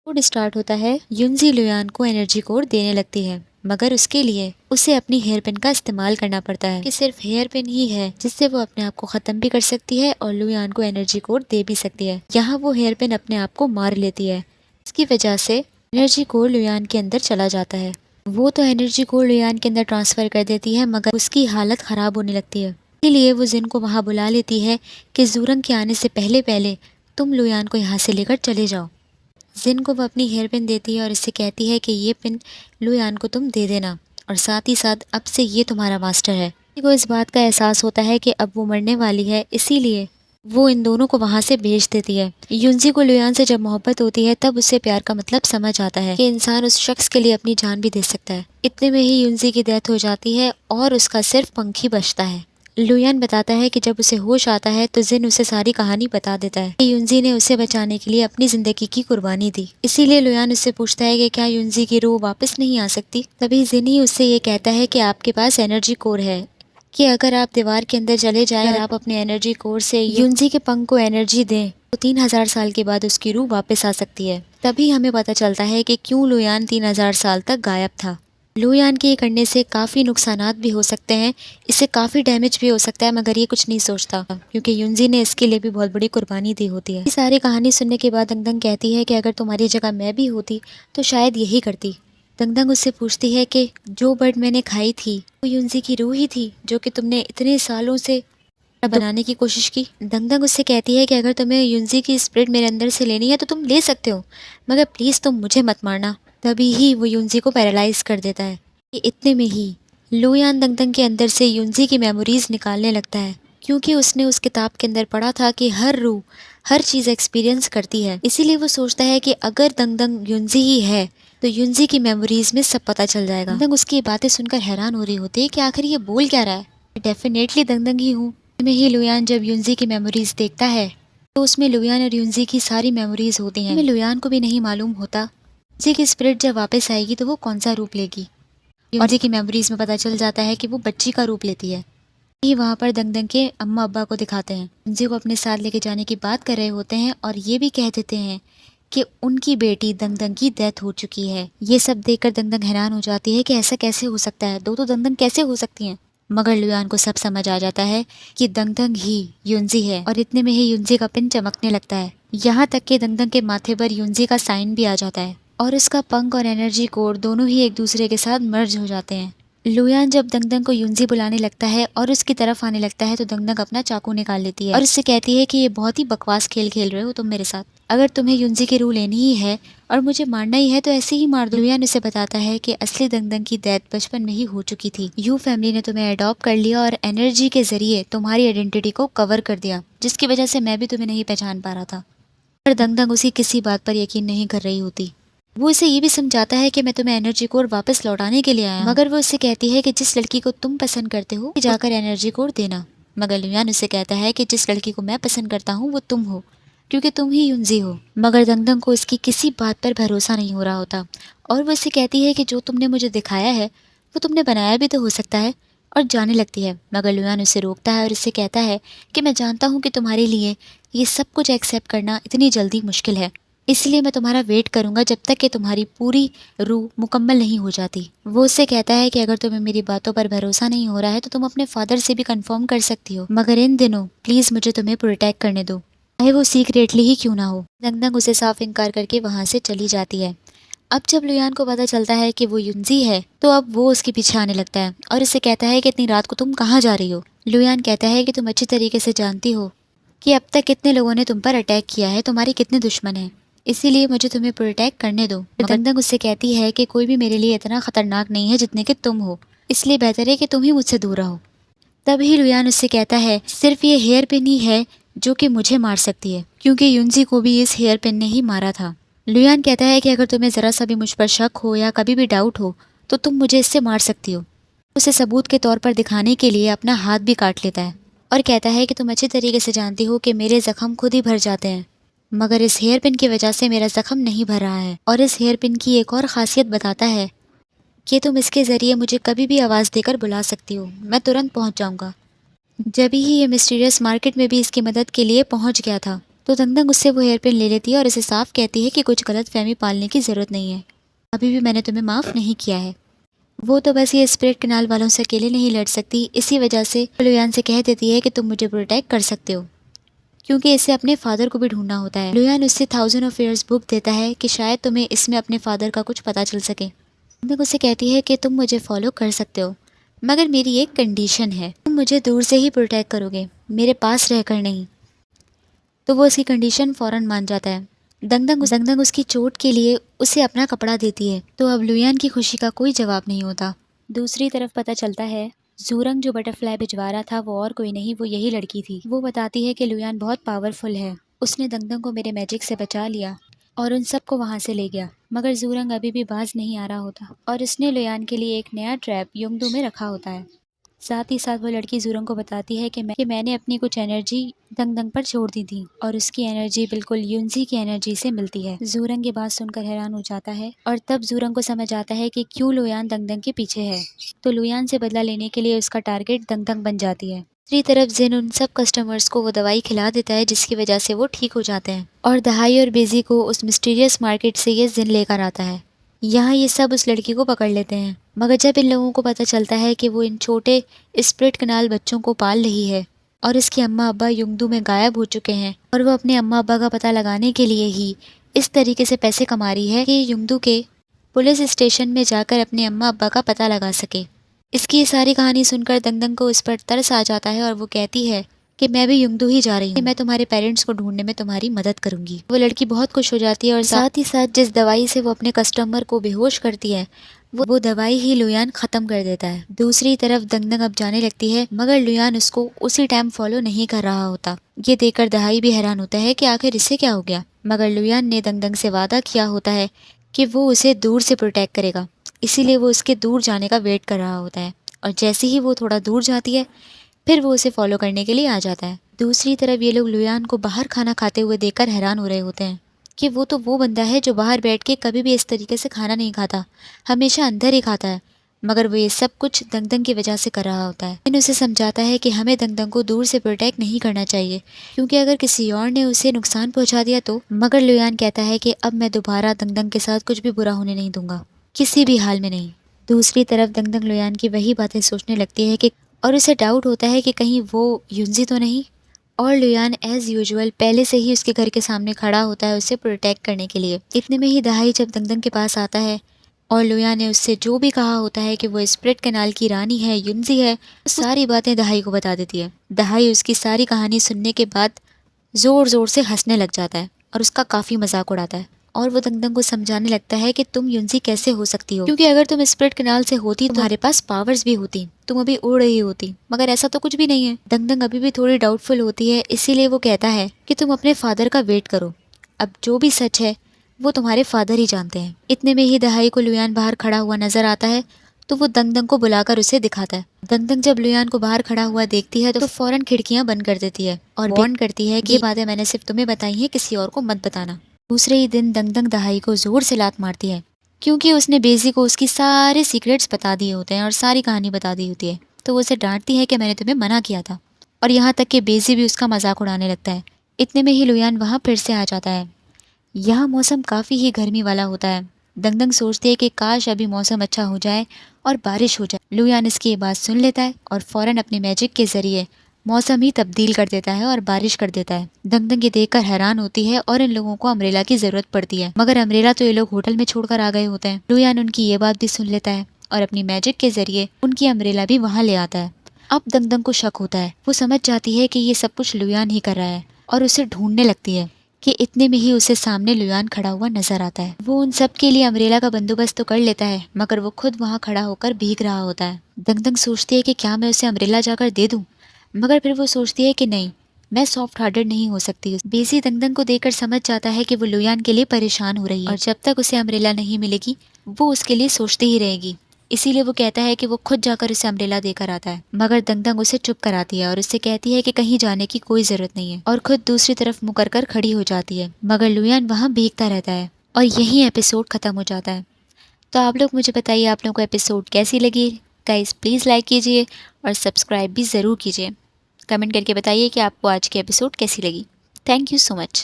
Code start होता है। युनजी लुयान को एनर्जी कोड देने लगती है, मगर उसके लिए उसे अपनी हेयर पिन का इस्तेमाल करना पड़ता है कि सिर्फ हेयर पिन ही है जिससे वो अपने आप को खत्म भी कर सकती है और लुयान को एनर्जी कोड दे भी सकती है। यहाँ वो हेयर पिन अपने आप को मार लेती है। इसकी वजह से एनर्जी कोड लुयान के अंदर चला जाता है। वो तो एनर्जी कोड लुयान के अंदर ट्रांसफर कर देती है, मगर उसकी हालत खराब होने लगती है। इसीलिए वो जिन को वहाँ बुला लेती है कि जूरंग के आने से पहले पहले तुम लुयान को यहाँ से लेकर चले जाओ। जिन को वो अपनी हेयर पिन देती है और इससे कहती है कि ये पिन लुयान को तुम दे देना और साथ ही साथ अब से ये तुम्हारा मास्टर है। को इस बात का एहसास होता है कि अब वो मरने वाली है, इसीलिए वो इन दोनों को वहाँ से भेज देती है। युनजी को लुयान से जब मोहब्बत होती है तब उसे प्यार का मतलब समझ आता है कि इंसान उस शख्स के लिए अपनी जान भी दे सकता है। इतने में ही युनजी की डेथ हो जाती है और उसका सिर्फ पंख ही बचता है। लुयान बताता है कि जब उसे होश आता है तो जिन उसे सारी कहानी बता देता है कि युनजी ने उसे बचाने के लिए अपनी जिंदगी की कुर्बानी दी। इसीलिए लुयान उससे पूछता है कि क्या युनजी की रूह वापस नहीं आ सकती। तभी जिन ही उससे ये कहता है कि आपके पास एनर्जी कोर है, कि अगर आप दीवार के अंदर चले जाएं और आप अपने एनर्जी कोर से युनजी के पंख को एनर्जी दें तो 3000 साल के बाद उसकी रूह वापस आ सकती है। तभी हमें पता चलता है कि क्यों लुयान 3000 साल तक गायब था। लुयान के ये करने से काफ़ी नुकसानात भी हो सकते हैं, इससे काफ़ी डैमेज भी हो सकता है, मगर ये कुछ नहीं सोचता क्योंकि युनजी ने इसके लिए भी बहुत बड़ी कुर्बानी दी होती है। ये सारी कहानी सुनने के बाद दंगदंग कहती है कि अगर तुम्हारी जगह मैं भी होती तो शायद यही करती। दंगदंग उससे पूछती है कि जो बर्ड मैंने खाई थी वो युनजी की रूह ही थी जो कि तुमने इतने सालों से बनाने की कोशिश की। दंगदंग उससे कहती है कि अगर तुम्हें युनजी की स्पिरिट मेरे अंदर से लेनी है तो तुम ले सकते हो, मगर प्लीज़ तुम मुझे मत मारना। तभी ही वो युनजी को पैरालाइज कर देता है। कि इतने में ही लुयान दंगदंग के अंदर से युनजी की मेमोरीज निकालने लगता है, क्योंकि उसने उस किताब के अंदर पढ़ा था कि हर रूह हर चीज़ एक्सपीरियंस करती है। इसीलिए वो सोचता है कि अगर दंगदंग युनजी ही है तो युनजी की मेमोरीज में सब पता चल जाएगा। दंगदंग उसकी बातें सुनकर हैरान हो रही होती है कि आखिर ये बोल क्या रहा है। डेफिनेटली दंगदंग ही हूँ। में ही लुयान जब युनजी की मेमोरीज देखता है तो उसमें लुयान और युनजी की सारी मेमोरीज होती हैं। लुयान को भी नहीं मालूम होता युनजी की स्पिरिट जब वापस आएगी तो वो कौन सा रूप लेगी। युनजी की मेमोरीज में पता चल जाता है कि वो बच्ची का रूप लेती है। ही वहाँ पर दंगदंग के अम्मा अब्बा को दिखाते हैं, युनजी को अपने साथ लेके जाने की बात कर रहे होते हैं और ये भी कह देते हैं कि उनकी बेटी दंगदंग की डेथ हो चुकी है। ये सब देखकर दंगदंग हैरान हो जाती है कि ऐसा कैसे हो सकता है, दो तो दंगदंग कैसे हो सकती हैं। मगर लुयान को सब समझ आ जाता है कि दंगदंग ही युनजी है और इतने में ही युनजी का पिन चमकने लगता है। यहाँ तक कि दंगदंग के माथे पर युनजी का साइन भी आ जाता है और उसका पंख और एनर्जी कोड दोनों ही एक दूसरे के साथ मर्ज हो जाते हैं। लुयान जब दंगदंग को युनजी बुलाने लगता है और उसकी तरफ आने लगता है तो दंगदंग अपना चाकू निकाल लेती है और उससे कहती है कि ये बहुत ही बकवास खेल खेल रहे हो तुम मेरे साथ। अगर तुम्हें युनजी की रूह लेनी ही है और मुझे मारना ही है तो ऐसे ही मार दो। लुयान उसे बताता है कि असली दंगदंग की डेथ बचपन में ही हो चुकी थी। यू फैमिली ने तुम्हें अडॉप्ट कर लिया और एनर्जी के जरिए तुम्हारी आइडेंटिटी को कवर कर दिया, जिसकी वजह से मैं भी तुम्हें नहीं पहचान पा रहा था। पर दंगदंग उसी किसी बात पर यकीन नहीं कर रही होती। वो इसे ये भी समझाता है कि मैं तुम्हें एनर्जी कोर वापस लौटाने के लिए आया, मगर वो उससे कहती है कि जिस लड़की को तुम पसंद करते हो जाकर एनर्जी कोर देना। मगर लुयान उससे कहता है कि जिस लड़की को मैं पसंद करता हूँ वो तुम हो, क्योंकि तुम ही युनजी हो। मगर दंगदंग को इसकी किसी बात पर भरोसा नहीं हो रहा होता और वो इससे कहती है कि जो तुमने मुझे दिखाया है वो तुमने बनाया भी तो हो सकता है, और जाने लगती है। मगर लुयान उसे रोकता है और इससे कहता है कि मैं जानता हूँ कि तुम्हारे लिए ये सब कुछ एक्सेप्ट करना इतनी जल्दी मुश्किल है, इसलिए मैं तुम्हारा वेट करूंगा जब तक कि तुम्हारी पूरी रूह मुकम्मल नहीं हो जाती। वो उससे कहता है कि अगर तुम्हें मेरी बातों पर भरोसा नहीं हो रहा है तो तुम अपने फादर से भी कंफर्म कर सकती हो, मगर इन दिनों प्लीज मुझे तुम्हें प्रोटेक्ट करने दो, चाहे वो सीक्रेटली ही क्यों ना हो। दंगदंग उसे साफ इनकार करके वहां से चली जाती है। अब जब लुयान को पता चलता है कि वो युनजी है तो अब वो उसके पीछे आने लगता है और इससे कहता है कि इतनी रात को तुम कहाँ जा रही हो। लुयान कहता है कि तुम अच्छी तरीके से जानती हो कि अब तक कितने लोगों ने तुम पर अटैक किया है, तुम्हारे कितने दुश्मन हैं, इसीलिए मुझे तुम्हें प्रोटेक्ट करने दो। दंगदंग उससे कहती है कि कोई भी मेरे लिए इतना खतरनाक नहीं है जितने कि तुम हो, इसलिए बेहतर है कि तुम ही मुझसे दूर रहो। तभी लुयान उससे कहता है सिर्फ ये हेयर पिन ही है जो कि मुझे मार सकती है, क्योंकि युनजी को भी इस हेयर पिन ने ही मारा था। लुयान कहता है कि अगर तुम्हें जरा सा भी मुझ पर शक हो या कभी भी डाउट हो तो तुम मुझे इससे मार सकती हो। उसे सबूत के तौर पर दिखाने के लिए अपना हाथ भी काट लेता है और कहता है कि तुम अच्छी तरीके से जानती हो कि मेरे जख्म खुद ही भर जाते हैं, मगर इस हेयर पिन की वजह से मेरा जख्म नहीं भर रहा है। और इस हेयर पिन की एक और खासियत बताता है कि तुम इसके ज़रिए मुझे कभी भी आवाज़ देकर बुला सकती हो, मैं तुरंत पहुंच जाऊंगा। जब ही ये मिस्टीरियस मार्केट में भी इसकी मदद के लिए पहुंच गया था तो दंगदंग उससे वो हेयर पिन ले लेती है और उसे साफ कहती है कि कुछ गलत फहमी पालने की ज़रूरत नहीं है, अभी भी मैंने तुम्हें माफ़ नहीं किया है। वो तो बस ये स्प्लिट कनाल वालों से अकेले नहीं लड़ सकती, इसी वजह से लुयान से कह देती है कि तुम मुझे प्रोटेक्ट कर सकते हो, क्योंकि इसे अपने फादर को भी ढूंढना होता है। लुयान उससे 1000 बुक देता है कि शायद तुम्हें इसमें अपने फादर का कुछ पता चल सके। दंगदंग उसे कहती है कि तुम मुझे फॉलो कर सकते हो, मगर मेरी एक कंडीशन है, तुम मुझे दूर से ही प्रोटेक्ट करोगे, मेरे पास रहकर नहीं। तो वो उसकी कंडीशन फ़ौरन मान जाता है। दंगदंग उसकी चोट के लिए उसे अपना कपड़ा देती है, तो अब लुयान की खुशी का कोई जवाब नहीं होता। दूसरी तरफ पता चलता है जूरंग जो बटरफ्लाई भिजवा रहा था वो और कोई नहीं, वो यही लड़की थी। वो बताती है कि लुयान बहुत पावरफुल है, उसने दंगदंग को मेरे मैजिक से बचा लिया और उन सबको वहाँ से ले गया, मगर जूरंग अभी भी बाज नहीं आ रहा होता और उसने लुयान के लिए एक नया ट्रैप योंगडू में रखा होता है। साथ ही साथ वो लड़की जूरंग को बताती है कि मैंने अपनी कुछ एनर्जी दंगदंग पर छोड़ दी थी और उसकी एनर्जी बिल्कुल युनजी की एनर्जी से मिलती है। जूरंग ये बात सुनकर हैरान हो जाता है और तब जूरंग को समझ आता है कि क्यों लुयान दंगदंग के पीछे है। तो लुयान से बदला लेने के लिए उसका टारगेट दंगदंग बन जाती है। दूसरी तरफ जिन उन सब कस्टमर्स को वो दवाई खिला देता है जिसकी वजह से वो ठीक हो जाते हैं और दहाई और बेजी को उस मिस्टीरियस मार्केट से ये जिन लेकर आता है। यहाँ ये सब उस लड़की को पकड़ लेते हैं, मगर जब इन लोगों को पता चलता है कि वो इन छोटे स्प्लिट कनाल बच्चों को पाल रही है और इसके अम्मा अब्बा युंगडू में गायब हो चुके हैं और वो अपने अम्मा अब्बा का पता लगाने के लिए ही इस तरीके से पैसे कमा रही है कि युंगडू के पुलिस स्टेशन में जाकर अपने अम्मा अब्बा का पता लगा सके। इसकी ये सारी कहानी सुनकर दंगदंग को इस पर तरस आ जाता है और वो कहती है कि मैं भी युंगडू ही जा रही हूँ, मैं तुम्हारे पेरेंट्स को ढूंढने में तुम्हारी मदद करूंगी। वो लड़की बहुत खुश हो जाती है और साथ ही साथ जिस दवाई से वो अपने कस्टमर को बेहोश करती है वो दवाई ही लुयान खत्म कर देता है। दूसरी तरफ दंगदंग अब जाने लगती है, मगर लुयान उसको उसी टाइम फॉलो नहीं कर रहा होता। ये देखकर दहाई भी हैरान होता है कि आखिर इससे क्या हो गया, मगर लुयान ने दंगदंग से वादा किया होता है कि वो उसे दूर से प्रोटेक्ट करेगा, इसीलिए वो उसके दूर जाने का वेट कर रहा होता है और जैसे ही वो थोड़ा दूर जाती है फिर वो उसे फॉलो करने के लिए आ जाता है। दूसरी तरफ ये लोग लुयान को बाहर खाना खाते हुए देखकर हैरान हो रहे होते हैं कि वो तो वो बंदा है जो बाहर बैठ के कभी भी इस तरीके से खाना नहीं खाता, हमेशा अंदर ही खाता है, मगर वो ये सब कुछ दंगदंग की वजह से कर रहा होता है। इन उसे समझाता है कि हमें दंगदंग को दूर से प्रोटेक्ट नहीं करना चाहिए, क्योंकि अगर किसी और ने उसे नुकसान पहुंचा दिया तो। मगर लुयान कहता है कि अब मैं दोबारा दंगदंग के साथ कुछ भी बुरा होने नहीं दूंगा, किसी भी हाल में नहीं। दूसरी तरफ दंगदंग लुयान की वही बातें सोचने लगती है कि और उसे डाउट होता है कि कहीं वो युनजी तो नहीं, और लुयान एज यूजुअल पहले से ही उसके घर के सामने खड़ा होता है उसे प्रोटेक्ट करने के लिए। इतने में ही दहाई जब दंगदंग के पास आता है और लुयान ने उससे जो भी कहा होता है कि वो स्प्लिट कनाल की रानी है, युनजी है, सारी बातें दहाई को बता देती है। दहाई उसकी सारी कहानी सुनने के बाद ज़ोर ज़ोर से हंसने लग जाता है और उसका काफ़ी मजाक उड़ाता है और वो दंगदंग को समझाने लगता है कि तुम युनजी कैसे हो सकती हो, क्योंकि अगर तुम स्प्लिट कनाल से होती तो तुम्हारे पास पावर्स भी होती, तुम अभी उड़ रही होती, मगर ऐसा तो कुछ भी नहीं है। दंगदंग अभी भी थोड़ी डाउटफुल होती है, इसीलिए वो कहता है कि तुम अपने फादर का वेट करो, अब जो भी सच है वो तुम्हारे फादर ही जानते हैं। इतने में ही दहाई को लुयान बाहर खड़ा हुआ नजर आता है, तो वो दंगदंग को बुलाकर उसे दिखाता है। दंगदंग जब लुयान को बाहर खड़ा हुआ देखती है तो फौरन खिड़कियां बंद कर देती है और वार्न करती है कि ये बातें मैंने सिर्फ तुम्हें बताई हैं, किसी और को मत बताना। दूसरे ही दिन दंगदंग दहाई को जोर से लात मारती है, क्योंकि उसने बेजी को उसकी सारे सीक्रेट्स बता दिए होते हैं और सारी कहानी बता दी होती है। तो वो उसे डांटती है कि मैंने तुम्हें मना किया था, और यहाँ तक कि बेजी भी उसका मजाक उड़ाने लगता है। इतने में ही लुयान वहाँ फिर से आ जाता है। यहाँ मौसम काफ़ी ही गर्मी वाला होता है। दंगदंग सोचती है कि काश अभी मौसम अच्छा हो जाए और बारिश हो जाए। लुयान इसकी ये बात सुन लेता है और फौरन अपने मैजिक के जरिए मौसम ही तब्दील कर देता है और बारिश कर देता है। दंगदंग ये देखकर हैरान होती है और इन लोगों को अम्ब्रेला की जरूरत पड़ती है, मगर अम्ब्रेला तो ये लोग होटल में छोड़कर आ गए होते हैं। लुयान उनकी ये बात भी सुन लेता है और अपनी मैजिक के जरिए उनकी अम्ब्रेला भी वहाँ ले आता है। अब दंगदंग को शक होता है, वो समझ जाती है कि ये सब कुछ लुयान ही कर रहा है और उसे ढूंढने लगती है कि इतने में ही उसे सामने लुयान खड़ा हुआ नजर आता है। वो उन सब के लिए अम्ब्रेला का बंदोबस्त तो कर लेता है, मगर वो खुद वहाँ खड़ा होकर भीग रहा होता है। दंगदंग सोचती है कि क्या मैं उसे अम्ब्रेला जाकर दे दूं, मगर फिर वो सोचती है कि नहीं, मैं सॉफ्ट हार्टेड नहीं हो सकती। बेसी दंगदंग को देखकर समझ जाता है कि वो लुयान के लिए परेशान हो रही है और जब तक उसे अम्ब्रेला नहीं मिलेगी वो उसके लिए सोचती ही रहेगी। इसीलिए वो कहता है कि वो खुद जाकर उसे अम्ब्रेला देकर आता है, मगर दंगदंग उसे चुप कराती है और उससे कहती है कि कहीं जाने की कोई जरूरत नहीं है, और खुद दूसरी तरफ मुँह कर खड़ी हो जाती है। मगर लुयान वहाँ भीगता रहता है और यही एपिसोड खत्म हो जाता है। तो आप लोग मुझे बताइए आप लोगों को एपिसोड कैसी लगी। गाइस प्लीज़ लाइक कीजिए और सब्सक्राइब भी ज़रूर कीजिए। कमेंट करके बताइए कि आपको आज की एपिसोड कैसी लगी। Thank you so much.